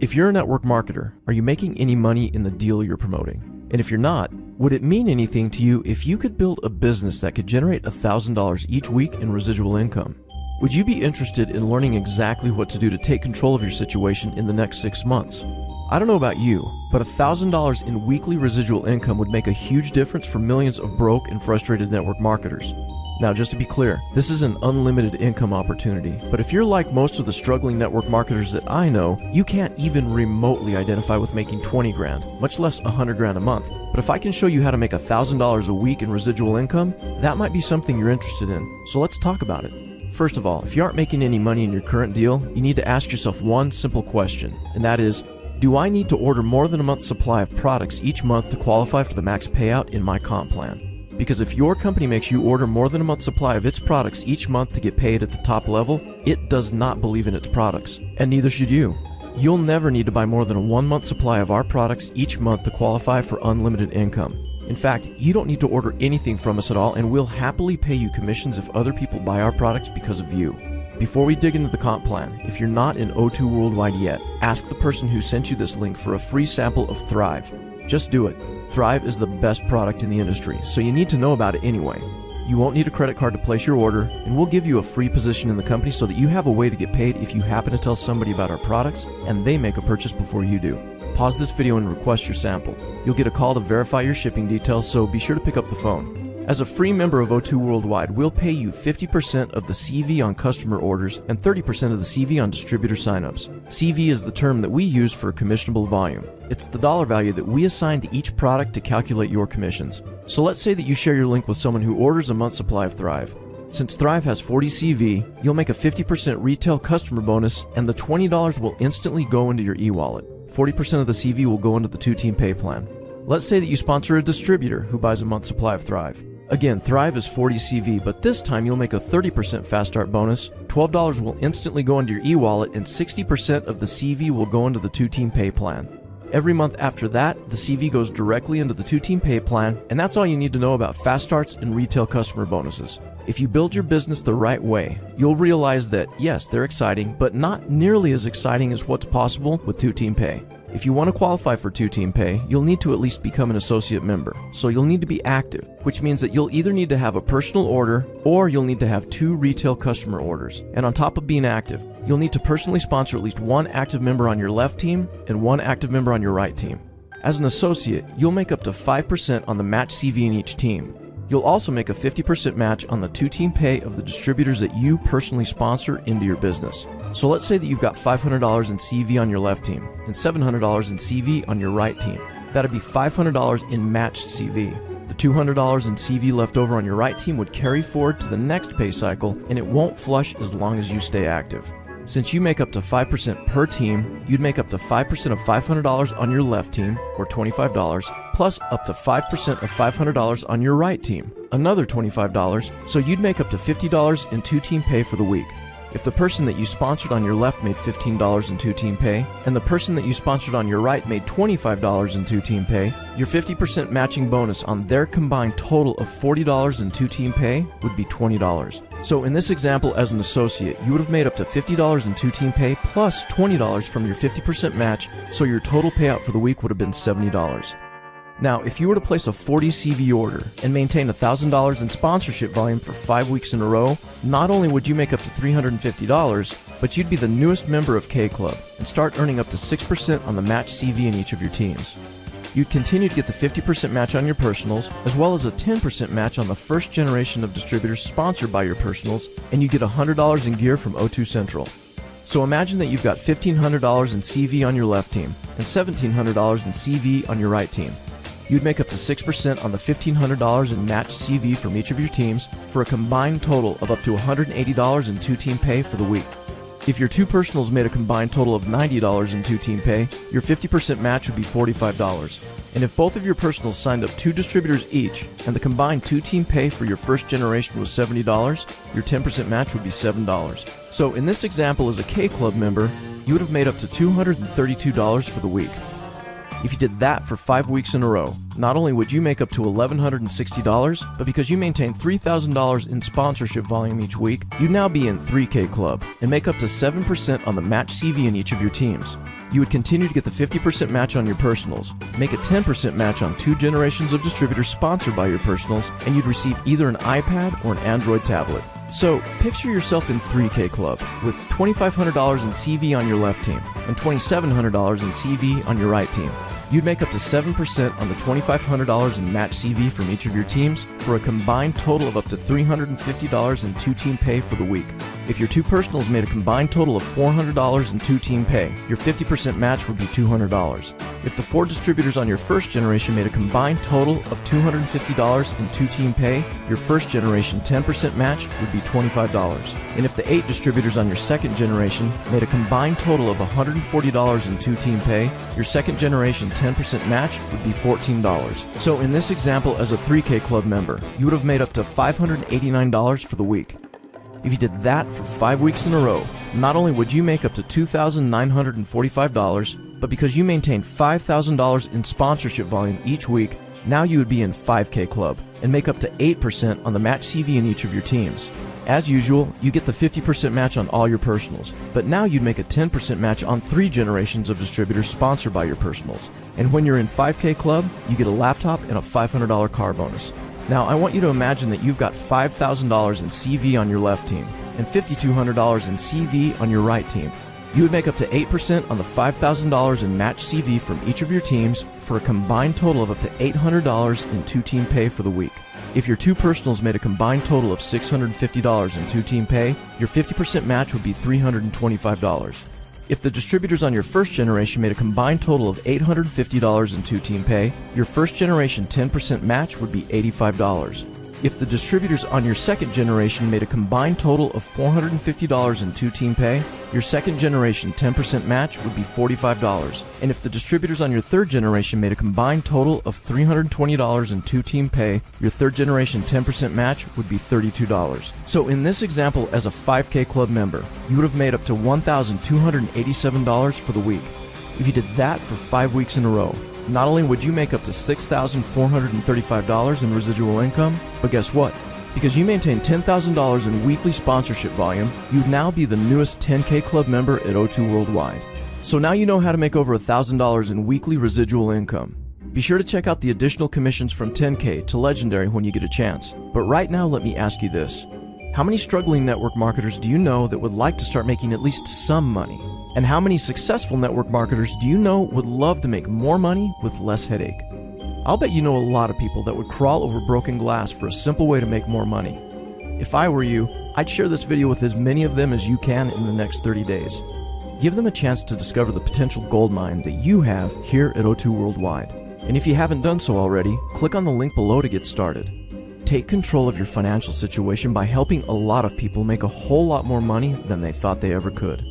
If you're a network marketer, are you making any money in the deal you're promoting? And if you're not, would it mean anything to you if you could build a business that could generate $1,000 each week in residual income? Would you be interested in learning exactly what to do to take control of your situation in the next 6 months? I don't know about you, but $1,000 in weekly residual income would make a huge difference for millions of broke and frustrated network marketers. Now, just to be clear, this is an unlimited income opportunity, but if you're like most of the struggling network marketers that I know, you can't even remotely identify with making 20 grand, much less 100 grand a month. But if I can show you how to make $1,000 a week in residual income, that might be something you're interested in. So let's talk about it. First of all, if you aren't making any money in your current deal, you need to ask yourself one simple question, and that is, do I need to order more than a month's supply of products each month to qualify for the max payout in my comp plan? Because if your company makes you order more than a month's supply of its products each month to get paid at the top level, it does not believe in its products, and neither should you. You'll never need to buy more than a 1-month supply of our products each month to qualify for unlimited income. In fact, you don't need to order anything from us at all, and we'll happily pay you commissions if other people buy our products because of you. Before we dig into the comp plan, if you're not in O2 Worldwide yet, ask the person who sent you this link for a free sample of Thrive. Just do it. Thrive is the best product in the industry, so you need to know about it anyway. You won't need a credit card to place your order, and we'll give you a free position in the company so that you have a way to get paid if you happen to tell somebody about our products and they make a purchase before you do. Pause this video and request your sample. You'll get a call to verify your shipping details, so be sure to pick up the phone. As a free member of O2 Worldwide, we'll pay you 50% of the CV on customer orders and 30% of the CV on distributor signups. CV is the term that we use for commissionable volume. It's the dollar value that we assign to each product to calculate your commissions. So let's say that you share your link with someone who orders a month's supply of Thrive. Since Thrive has 40 CV, you'll make a 50% retail customer bonus, and the $20 will instantly go into your e-wallet. 40% of the CV will go into the 2-team pay plan. Let's say that you sponsor a distributor who buys a month's supply of Thrive. Again, Thrive is 40 CV, but this time you'll make a 30% fast start bonus, $12 will instantly go into your e-wallet, and 60% of the CV will go into the 2-team pay plan. Every month after that, the CV goes directly into the 2-team pay plan, and that's all you need to know about fast starts and retail customer bonuses. If you build your business the right way, you'll realize that, yes, they're exciting, but not nearly as exciting as what's possible with 2-team pay. If you want to qualify for 2-team pay, you'll need to at least become an associate member. So you'll need to be active, which means that you'll either need to have a personal order or you'll need to have 2 retail customer orders. And on top of being active, you'll need to personally sponsor at least 1 active member on your left team and 1 active member on your right team. As an associate, you'll make up to 5% on the match CV in each team. You'll also make a 50% match on the 2-team pay of the distributors that you personally sponsor into your business. So let's say that you've got $500 in CV on your left team and $700 in CV on your right team. That'd be $500 in matched CV. The $200 in CV left over on your right team would carry forward to the next pay cycle, and it won't flush as long as you stay active. Since you make up to 5% per team, you'd make up to 5% of $500 on your left team, or $25, plus up to 5% of $500 on your right team, another $25, so you'd make up to $50 in 2-team pay for the week. If the person that you sponsored on your left made $15 in 2-team pay, and the person that you sponsored on your right made $25 in 2-team pay, your 50% matching bonus on their combined total of $40 in 2-team pay would be $20. So in this example, as an associate, you would have made up to $50 in 2-team pay plus $20 from your 50% match, so your total payout for the week would have been $70. Now, if you were to place a 40 CV order and maintain $1,000 in sponsorship volume for 5 weeks in a row, not only would you make up to $350, but you'd be the newest member of K Club and start earning up to 6% on the match CV in each of your teams. You'd continue to get the 50% match on your personals, as well as a 10% match on the first generation of distributors sponsored by your personals, and you get $100 in gear from O2 Central. So imagine that you've got $1,500 in CV on your left team and $1,700 in CV on your right team. You'd make up to 6% on the $1,500 in matched CV from each of your teams for a combined total of up to $180 in 2-team pay for the week. If your 2 personals made a combined total of $90 in 2-team pay, your 50% match would be $45. And if both of your personals signed up 2 distributors each, and the combined 2-team pay for your first generation was $70, your 10% match would be $7. So in this example, as a K Club member, you would have made up to $232 for the week. If you did that for 5 weeks in a row, not only would you make up to $1,160, but because you maintain $3,000 in sponsorship volume each week, you'd now be in 3K Club and make up to 7% on the match CV in each of your teams. You would continue to get the 50% match on your personals, make a 10% match on 2 generations of distributors sponsored by your personals, and you'd receive either an iPad or an Android tablet. So, picture yourself in 3K Club with $2,500 in CV on your left team and $2,700 in CV on your right team. You'd make up to 7% on the $2,500 in match CV from each of your teams for a combined total of up to $350 in 2-team pay for the week. If your 2 personals made a combined total of $400 in 2-team pay, your 50% match would be $200. If the 4 distributors on your first generation made a combined total of $250 in 2-team pay, your first generation 10% match would be $25. And if the 8 distributors on your second generation made a combined total of $140 in 2-team pay, your second generation 10% match would be $14. So in this example, as a 3K Club member, you would have made up to $589 for the week. If you did that for 5 weeks in a row, not only would you make up to $2,945, but because you maintained $5,000 in sponsorship volume each week, now you would be in 5K Club and make up to 8% on the match CV in each of your teams. As usual, you get the 50% match on all your personals, but now you'd make a 10% match on 3 generations of distributors sponsored by your personals. And when you're in 5K Club, you get a laptop and a $500 car bonus. Now, I want you to imagine that you've got $5,000 in CV on your left team and $5,200 in CV on your right team. You would make up to 8% on the $5,000 in match CV from each of your teams for a combined total of up to $800 in 2-team pay for the week. If your 2 personals made a combined total of $650 in 2-team pay, your 50% match would be $325. If the distributors on your first generation made a combined total of $850 in 2-team pay, your first generation 10% match would be $85. If the distributors on your second generation made a combined total of $450 in 2-team pay, your second generation 10% match would be $45. And if the distributors on your third generation made a combined total of $320 in 2-team pay, your third generation 10% match would be $32. So in this example, as a 5K Club member, you would have made up to $1,287 for the week. If you did that for 5 weeks in a row, not only would you make up to $6,435 in residual income, but guess what? Because you maintain $10,000 in weekly sponsorship volume, you'd now be the newest 10K Club member at O2 Worldwide. So now you know how to make over $1,000 in weekly residual income. Be sure to check out the additional commissions from 10K to Legendary when you get a chance. But right now, let me ask you this. How many struggling network marketers do you know that would like to start making at least some money? And how many successful network marketers do you know would love to make more money with less headache? I'll bet you know a lot of people that would crawl over broken glass for a simple way to make more money. If I were you, I'd share this video with as many of them as you can in the next 30 days. Give them a chance to discover the potential goldmine that you have here at O2 Worldwide. And if you haven't done so already, click on the link below to get started. Take control of your financial situation by helping a lot of people make a whole lot more money than they thought they ever could.